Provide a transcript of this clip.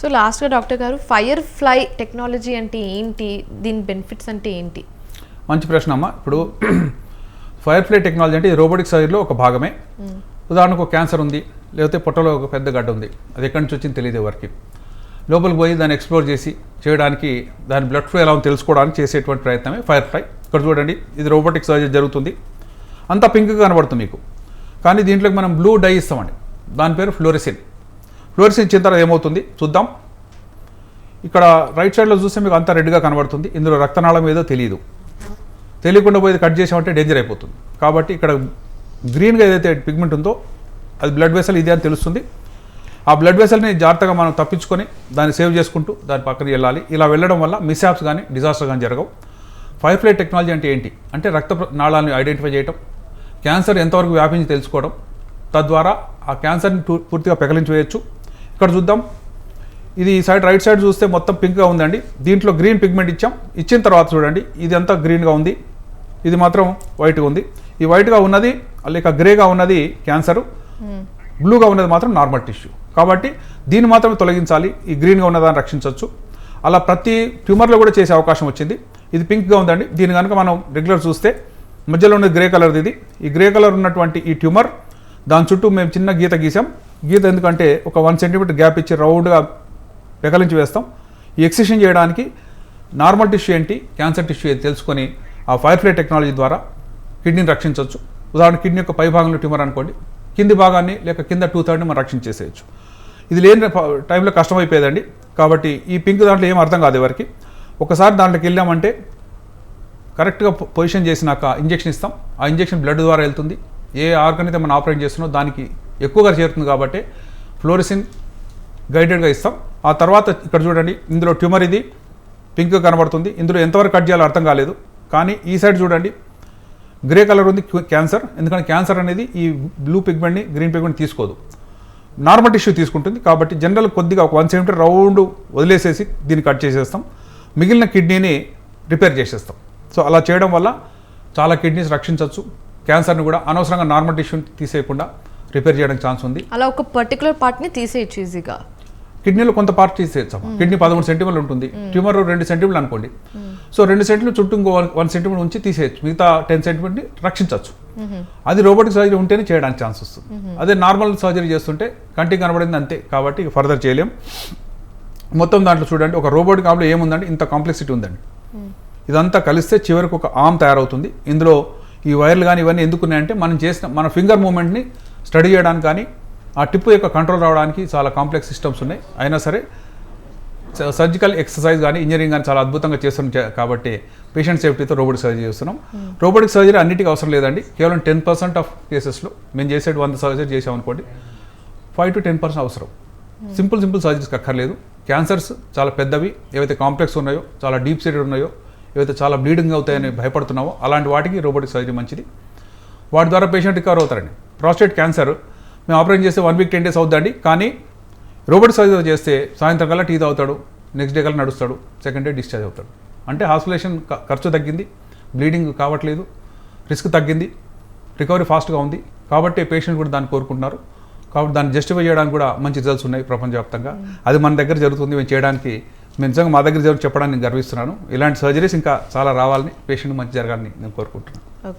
So లాస్ట్గా doctor గారు fire fly technology అంటే ఏంటి, దీని బెనిఫిట్స్ అంటే ఏంటి? మంచి ప్రశ్న అమ్మ. ఇప్పుడు ఫైర్ ఫ్లై టెక్నాలజీ అంటే రోబోటిక్ సర్జరీలో ఒక భాగమే. ఉదాహరణకు క్యాన్సర్ ఉంది, లేకపోతే పొట్టలో ఒక పెద్ద గడ్డ ఉంది, అది ఎక్కడి నుంచి వచ్చింది తెలియదు ఎవరికి. లోపలికి పోయి దాన్ని ఎక్స్ప్లోర్ చేసి చేయడానికి, దాని బ్లడ్ ఫ్లో ఎలా ఉందో తెలుసుకోవడానికి చేసేటువంటి ప్రయత్నమే ఫైర్ ఫ్లై. ఇక్కడ చూడండి, ఇది రోబోటిక్ సర్జరీ జరుగుతుంది, అంతా పింక్గా కనబడుతుంది మీకు. కానీ దీంట్లోకి మనం బ్లూ డై ఇస్తామండి, దాని పేరు ఫ్లోరెసిన్. ఫ్లోరెసిన్ ఇచ్చిన తర్వాత ఏమవుతుంది చూద్దాం. ఇక్కడ రైట్ సైడ్లో చూస్తే మీకు అంతా రెడ్గా కనబడుతుంది, ఇందులో రక్తనాళం ఏదో తెలియదు. తెలియకుండా పోయి కట్ చేసామంటే డేంజర్ అయిపోతుంది. కాబట్టి ఇక్కడ గ్రీన్గా ఏదైతే పిగ్మెంట్ ఉందో అది బ్లడ్ వెసల్ ఇది అని తెలుస్తుంది. ఆ బ్లడ్ వెసల్ని జాగ్రత్తగా మనం తప్పించుకొని దాన్ని సేవ్ చేసుకుంటూ దాని పక్కన వెళ్ళాలి. ఇలా వెళ్ళడం వల్ల మిస్హాప్స్ కానీ డిజాస్టర్ కానీ జరగవు. ఫైర్ ఫ్లై టెక్నాలజీ అంటే ఏంటి అంటే రక్త నాళాలను ఐడెంటిఫై చేయడం, క్యాన్సర్ ఎంతవరకు వ్యాపించి తెలుసుకోవడం, తద్వారా ఆ క్యాన్సర్ని పూర్తిగా పెకలించి వేయచ్చు. ఇక్కడ చూద్దాం, ఇది సైడ్ రైట్ సైడ్ చూస్తే మొత్తం పింక్గా ఉందండి. దీంట్లో గ్రీన్ పిగ్మెంట్ ఇచ్చిన తర్వాత చూడండి, ఇది అంతా గ్రీన్గా ఉంది, ఇది మాత్రం వైట్గా ఉంది. ఈ వైట్గా ఉన్నది లేక గ్రేగా ఉన్నది క్యాన్సరు, బ్లూగా ఉన్నది మాత్రం నార్మల్ టిష్యూ. కాబట్టి దీన్ని మాత్రమే తొలగించాలి, ఈ గ్రీన్గా ఉన్నదాన్ని రక్షించవచ్చు. అలా ప్రతి ట్యూమర్లో కూడా చేసే అవకాశం వచ్చింది. ఇది పింక్గా ఉందండి, దీని కనుక మనం రెగ్యులర్ చూస్తే మధ్యలో ఉన్నది గ్రే కలర్ది. ఇది ఈ గ్రే కలర్ ఉన్నటువంటి ఈ ట్యూమర్, దాని చుట్టూ మేము చిన్న గీత గీసాం. గీత ఎందుకంటే ఒక 1 సెంటీమీటర్ గ్యాప్ ఇచ్చి రౌండ్గా పెకలించి వేస్తాం. ఈ ఎక్సిషన్ చేయడానికి నార్మల్ టిష్యూ ఏంటి, క్యాన్సర్ టిష్యూ ఏంటి తెలుసుకొని ఆ ఫైర్ ఫ్లై టెక్నాలజీ ద్వారా కిడ్నీని రక్షించవచ్చు. ఉదాహరణ కిడ్నీ యొక్క పై భాగంలో ట్యూమర్ అనుకోండి, కింది భాగాన్ని లేక కింద 2/3 మనం రక్షించేసేయచ్చు. ఇది లేని టైంలో కష్టమైపోయేదండి. కాబట్టి ఈ పింక్ దాంట్లో ఏం అర్థం కాదు ఎవరికి. ఒకసారి దాంట్లోకి వెళ్ళామంటే కరెక్ట్గా పొజిషన్ చేసినాక ఇంజెక్షన్ ఇస్తాం. ఆ ఇంజెక్షన్ బ్లడ్ ద్వారా వెళ్తుంది. ఏ ఆర్గన్ అయితే మనం ఆపరేట్ చేస్తున్నామో దానికి ఎక్కువగా చేరుతుంది. కాబట్టి ఫ్లోరెసిన్ గైడెడ్గా ఇస్తాం. ఆ తర్వాత ఇక్కడ చూడండి, ఇందులో ట్యూమర్ ఇది పింక్ కనబడుతుంది. ఇందులో ఎంతవరకు కట్ చేయాలో అర్థం కాలేదు. కానీ ఈ సైడ్ చూడండి, గ్రే కలర్ ఉంది క్యాన్సర్. ఎందుకంటే క్యాన్సర్ అనేది ఈ బ్లూ పిగ్మెంట్ని గ్రీన్ పిగ్మెంట్ తీసుకోదు, నార్మల్ టిష్యూ తీసుకుంటుంది. కాబట్టి జనరల్ కొద్దిగా ఒక 1 సెంటీమీటర్ రౌండ్ వదిలేసేసి దీన్ని కట్ చేసేస్తాం. మిగిలిన కిడ్నీని రిపేర్ చేసేస్తాం. సో అలా చేయడం వల్ల చాలా కిడ్నీస్ రక్షించవచ్చు. క్యాన్సర్ని కూడా అనవసరంగా నార్మల్ టిష్యూని తీసేయకుండా రిపేర్ చేయడానికి ఛాన్స్ ఉంది. అలా ఒక పర్టికులర్ పార్ట్ని తీసేయచ్చు ఈజీగా. కిడ్నీలో కొంత పార్ట్ తీసేయచ్చు. కిడ్నీ 13 సెంటీమీటర్లు ఉంటుంది, ట్యూమర్ 2 సెంటీమీటర్లు అనుకోండి. సో 2 సెంటీమీటర్ చుట్టూ ఇంకో 1 సెంటీమీటర్ ఉంచి తీసేయచ్చు, మిగతా 10 సెంటీమీటర్ని రక్షించవచ్చు. అది రోబోటిక్ సర్జరీ ఉంటేనే చేయడానికి ఛాన్స్ వస్తుంది. అదే నార్మల్ సర్జరీ చేస్తుంటే కంటికి కనబడింది అంతే, కాబట్టి ఫర్దర్ చేయలేం. మొత్తం దాంట్లో చూడండి, ఒక రోబోటిక్ ఆమ్లో ఏముందండి, ఇంత కాంప్లెక్సిటీ ఉందండి. ఇదంతా కలిస్తే చివరికి ఒక ఆర్మ్ తయారవుతుంది. ఇందులో ఈ వైర్లు కానీ ఇవన్నీ ఎందుకున్నాయంటే మనం చేసిన మన ఫింగర్ మూమెంట్ని స్టడీ చేయడానికి కానీ ఆ టిప్ యొక్క కంట్రోల్ రావడానికి చాలా కాంప్లెక్స్ సిస్టమ్స్ ఉన్నాయి. అయినా సరే సర్జికల్ ఎక్సర్సైజ్ కానీ ఇంజనీరింగ్ కానీ చాలా అద్భుతంగా చేస్తున్నాం. కాబట్టి పేషెంట్ సేఫ్టీతో రోబోటిక్ సర్జరీ చేస్తున్నాం. రోబోటిక్ సర్జరీ అన్నిటికీ అవసరం లేదండి, కేవలం 10% ఆఫ్ కేసెస్లో. మేము చేసేది 100 సర్జరీ చేసామనుకోండి, 5 to 10% అవసరం. సింపుల్ సర్జరీస్కి అక్కర్లేదు. క్యాన్సర్స్ చాలా పెద్దవి, ఏవైతే కాంప్లెక్స్ ఉన్నాయో, చాలా డీప్ సీటెడ్ ఉన్నాయో, ఏవైతే చాలా బ్లీడింగ్ అవుతాయని భయపడుతున్నావో అలాంటి వాటికి రోబోటిక్ సర్జరీ మంచిది. వాటి ద్వారా పేషెంట్ రికవర్ అవుతారండి. ప్రాస్టేట్ క్యాన్సర్ మేము ఆపరేట్ చేస్తే 1 week 10 days అవుతుందండి. కానీ రోబోటిక్ సర్జరీ చేస్తే సాయంత్రం కల్లా టీ తాగుతాడు, నెక్స్ట్ డే కల్లా నడుస్తాడు, సెకండ్ డే డిశ్చార్జ్ అవుతాడు. అంటే హాస్పిటలేషన్ ఖర్చు తగ్గింది, బ్లీడింగ్ కావట్లేదు, రిస్క్ తగ్గింది, రికవరీ ఫాస్ట్గా ఉంది. కాబట్టి పేషెంట్ కూడా దాన్ని కోరుకుంటున్నారు. కాబట్టి దాన్ని జస్టిఫై చేయడానికి కూడా మంచి రిజల్ట్స్ ఉన్నాయి ప్రపంచవ్యాప్తంగా. అది మన దగ్గర జరుగుతుంది, మేము చేయడానికి మేము నిజంగా మా దగ్గర చెప్పడానికి నేను గర్విస్తున్నాను. ఇలాంటి సర్జరీస్ ఇంకా చాలా రావాలని, పేషెంట్ మంచి జరగాలని నేను కోరుకుంటున్నాను.